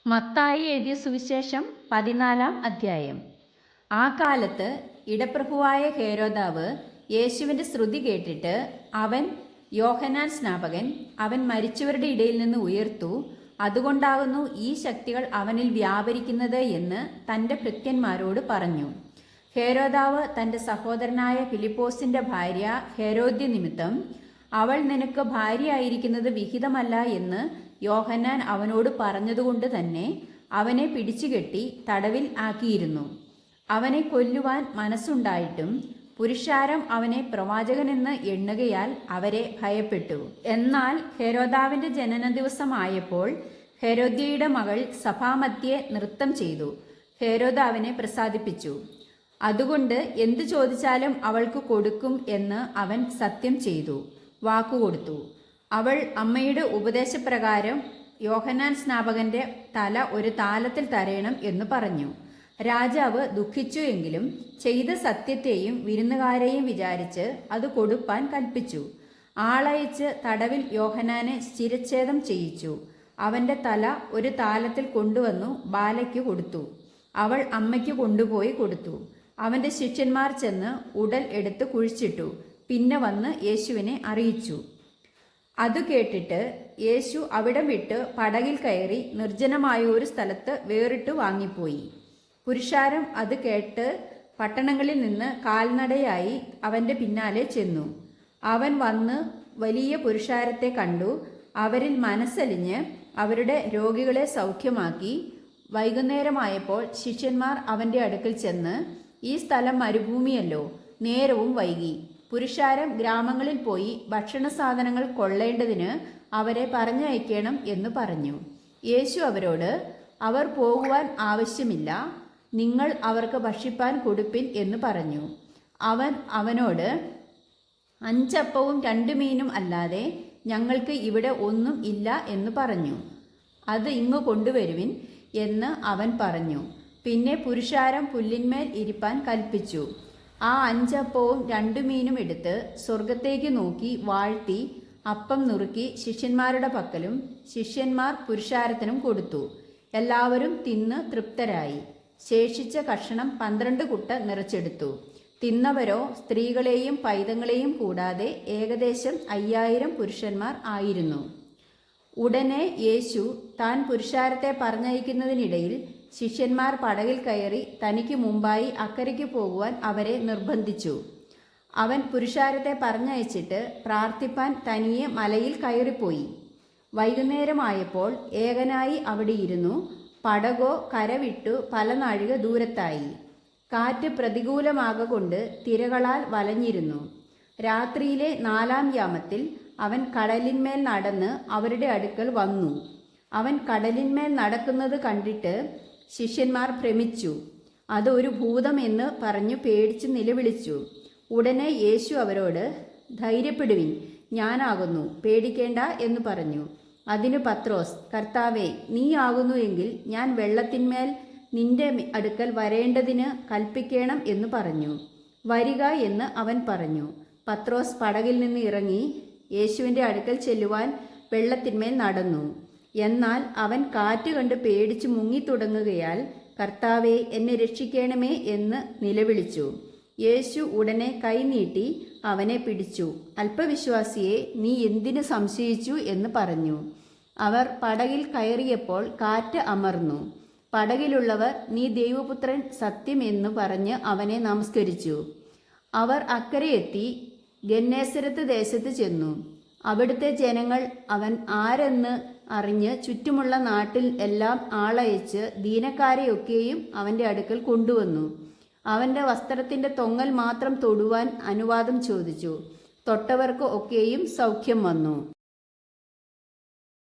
മത്തായി എഴുതിയ സുവിശേഷം 14-ാം അധ്യായം. ആ കാലത്ത് ഇടപ്രഭുവായ ഹേരോദാവ് യേശുവിൻ്റെ ശ്രുതി കേട്ടിട്ട് അവൻ യോഹന്നാൻ സ്നാപകൻ അവൻ മരിച്ചവരുടെ ഇടയിൽ നിന്ന് ഉയർത്തു, അതുകൊണ്ടാകുന്നു ഈ ശക്തികൾ അവനിൽ വ്യാപരിക്കുന്നത് എന്ന് തൻ്റെ ഭൃത്യന്മാരോട് പറഞ്ഞു. ഹേരോദാവ് തൻ്റെ സഹോദരനായ ഫിലിപ്പോസിൻ്റെ ഭാര്യ ഹെരോദ്യ നിമിത്തം അവൾ നിനക്ക് ഭാര്യയായിരിക്കുന്നത് വിഹിതമല്ല എന്ന് യോഹന്നാൻ അവനോട് പറഞ്ഞതുകൊണ്ട് തന്നെ അവനെ പിടിച്ചുകെട്ടി തടവിൽ ആക്കിയിരുന്നു. അവനെ കൊല്ലുവാൻ മനസ്സുണ്ടായിട്ടും പുരുഷാരം അവനെ പ്രവാചകനെന്ന് എണ്ണുകയാൽ അവരെ ഭയപ്പെട്ടു. എന്നാൽ ഹെരോദാവിൻ്റെ ജനന ദിവസമായപ്പോൾ ഹെരോദ്യയുടെ മകൾ സഭാമധ്യേ നൃത്തം ചെയ്തു ഹെരോദാവിനെ പ്രസാദിപ്പിച്ചു. അതുകൊണ്ട് എന്തു ചോദിച്ചാലും അവൾക്ക് കൊടുക്കും എന്ന് അവൻ സത്യം ചെയ്തു, വാക്കുകൊടുത്തു. അവൾ അമ്മയുടെ ഉപദേശപ്രകാരം യോഹന്നാൻ സ്നാപകന്റെ തല ഒരു താലത്തിൽ തരയണം എന്ന് പറഞ്ഞു. രാജാവ് ദുഃഖിച്ചു എങ്കിലും ചെയ്ത സത്യത്തെയും വിരുന്നുകാരെയും വിചാരിച്ച് അത് കൊടുപ്പാൻ കൽപ്പിച്ചു. ആളയച്ച് തടവിൽ യോഹന്നാനെ ശിരച്ഛേദം ചെയ്യിച്ചു. അവന്റെ തല ഒരു താലത്തിൽ കൊണ്ടുവന്നു ബാലയ്ക്ക് കൊടുത്തു. അവൾ അമ്മയ്ക്ക് കൊണ്ടുപോയി കൊടുത്തു. അവന്റെ ശിഷ്യന്മാർ ചെന്ന് ഉടൽ എടുത്ത് കുഴിച്ചിട്ടു. പിന്നെ വന്ന് യേശുവിനെ അറിയിച്ചു. അത് കേട്ടിട്ട് യേശു അവിടം വിട്ട് പടകിൽ കയറി നിർജ്ജനമായ ഒരു സ്ഥലത്ത് വേറിട്ട് വാങ്ങിപ്പോയി. പുരുഷാരം അത് കേട്ട് പട്ടണങ്ങളിൽ നിന്ന് കാൽനടയായി അവൻ്റെ പിന്നാലെ ചെന്നു. അവൻ വന്ന് വലിയ പുരുഷാരത്തെ കണ്ടു. അവരിൽ മനസ്സലിഞ്ഞ് അവരുടെ രോഗികളെ സൗഖ്യമാക്കി. വൈകുന്നേരമായപ്പോൾ ശിഷ്യന്മാർ അവൻ്റെ അടുക്കൽ ചെന്ന്, ഈ സ്ഥലം മരുഭൂമിയല്ലോ, നേരവും വൈകി. പുരുഷാരം ഗ്രാമങ്ങളിൽ പോയി ഭക്ഷണ സാധനങ്ങൾ കൊള്ളേണ്ടതിന് അവരെ പറഞ്ഞയക്കണം എന്ന് പറഞ്ഞു. യേശു അവരോട്, അവർ പോകുവാൻ ആവശ്യമില്ല, നിങ്ങൾ അവർക്ക് ഭക്ഷിപ്പാൻ കൊടുപ്പിൻ എന്ന് പറഞ്ഞു. അവൻ അവനോട്, 5 അപ്പവും 2 മീനും അല്ലാതെ ഞങ്ങൾക്ക് ഇവിടെ ഒന്നും ഇല്ല എന്ന് പറഞ്ഞു. അത് ഇങ്ങു കൊണ്ടുവരുവിൻ എന്ന് അവൻ പറഞ്ഞു. പിന്നെ പുരുഷാരം പുല്ലിന്മേൽ ഇരിപ്പാൻ കൽപ്പിച്ചു. ആ 5 അപ്പവും 2 മീനും എടുത്ത് സ്വർഗത്തേക്ക് നോക്കി വാഴ്ത്തി അപ്പം നുറുക്കി ശിഷ്യന്മാരുടെ പക്കലും ശിഷ്യന്മാർ പുരുഷാരത്തിനും കൊടുത്തു. എല്ലാവരും തിന്ന് തൃപ്തരായി. ശേഷിച്ച കഷണം 12 കുട്ട നിറച്ചെടുത്തു. തിന്നവരോ സ്ത്രീകളെയും പൈതങ്ങളെയും കൂടാതെ ഏകദേശം 5000 പുരുഷന്മാർ ആയിരുന്നു. ഉടനെ യേശു താൻ പുരുഷാരത്തെ പറഞ്ഞയക്കുന്നതിനിടയിൽ ശിഷ്യന്മാർ പടകിൽ കയറി തനിക്ക് മുമ്പായി അക്കരയ്ക്ക് പോകുവാൻ അവരെ നിർബന്ധിച്ചു. അവൻ പുരുഷാരത്തെ പറഞ്ഞയച്ചിട്ട് പ്രാർത്ഥിപ്പാൻ തനിയെ മലയിൽ കയറിപ്പോയി. വൈകുന്നേരമായപ്പോൾ ഏകനായി അവിടെ ഇരുന്നു. പടകോ കരവിട്ടു പല നാഴിക ദൂരത്തായി. കാറ്റ് പ്രതികൂലമാകൊണ്ട് തിരകളാൽ വലഞ്ഞിരുന്നു. രാത്രിയിലെ 4-ാം യാമത്തിൽ അവൻ കടലിന്മേൽ നടന്ന് അവരുടെ അടുക്കൽ വന്നു. അവൻ കടലിന്മേൽ നടക്കുന്നത് കണ്ടിട്ട് ശിഷ്യന്മാർ ഭ്രമിച്ചു. അത് ഒരു ഭൂതം എന്ന് പറഞ്ഞു പേടിച്ച് നിലവിളിച്ചു. ഉടനെ യേശു അവരോട്, ധൈര്യപ്പെടുവിൻ, ഞാനാകുന്നു, പേടിക്കേണ്ട എന്ന് പറഞ്ഞു. അതിന് പത്രോസ്, കർത്താവേ, നീ ആകുന്നു എങ്കിൽ ഞാൻ വെള്ളത്തിന്മേൽ നിന്റെ അടുക്കൽ വരേണ്ടതിന് കൽപ്പിക്കണം എന്ന് പറഞ്ഞു. വരിക എന്ന് അവൻ പറഞ്ഞു. പത്രോസ് പടകിൽ നിന്ന് ഇറങ്ങി യേശുവിൻ്റെ അടുക്കൽ ചെല്ലുവാൻ വെള്ളത്തിന്മേൽ നടന്നു. എന്നാൽ അവൻ കാറ്റ് കണ്ട് പേടിച്ച് മുങ്ങിത്തുടങ്ങുകയാൽ, കർത്താവേ, എന്നെ രക്ഷിക്കണമേ എന്ന് നിലവിളിച്ചു. യേശു ഉടനെ കൈനീട്ടി അവനെ പിടിച്ചു. അല്പവിശ്വാസിയെ, നീ എന്തിനു സംശയിച്ചു എന്ന് പറഞ്ഞു. അവർ പടകിൽ കയറിയപ്പോൾ കാറ്റ് അമർന്നു. പടകിലുള്ളവർ, നീ ദൈവപുത്രൻ സത്യം എന്ന് പറഞ്ഞ് അവനെ നമസ്കരിച്ചു. അവർ അക്കരെ എത്തി ഗന്നേസരത്ത് ദേശത്ത് ചെന്നു. അവിടുത്തെ ജനങ്ങൾ അവൻ ആരെന്ന് അറിഞ്ഞ് ചുറ്റുമുള്ള നാട്ടിൽ എല്ലാം ആളയച്ച് ദീനക്കാരെയൊക്കെയും അവൻ്റെ അടുക്കൽ കൊണ്ടുവന്നു. അവൻ്റെ വസ്ത്രത്തിൻ്റെ തൊങ്ങൽ മാത്രം തൊടുവാൻ അനുവാദം ചോദിച്ചു. തൊട്ടവർക്ക് ഒക്കെയും സൗഖ്യം വന്നു.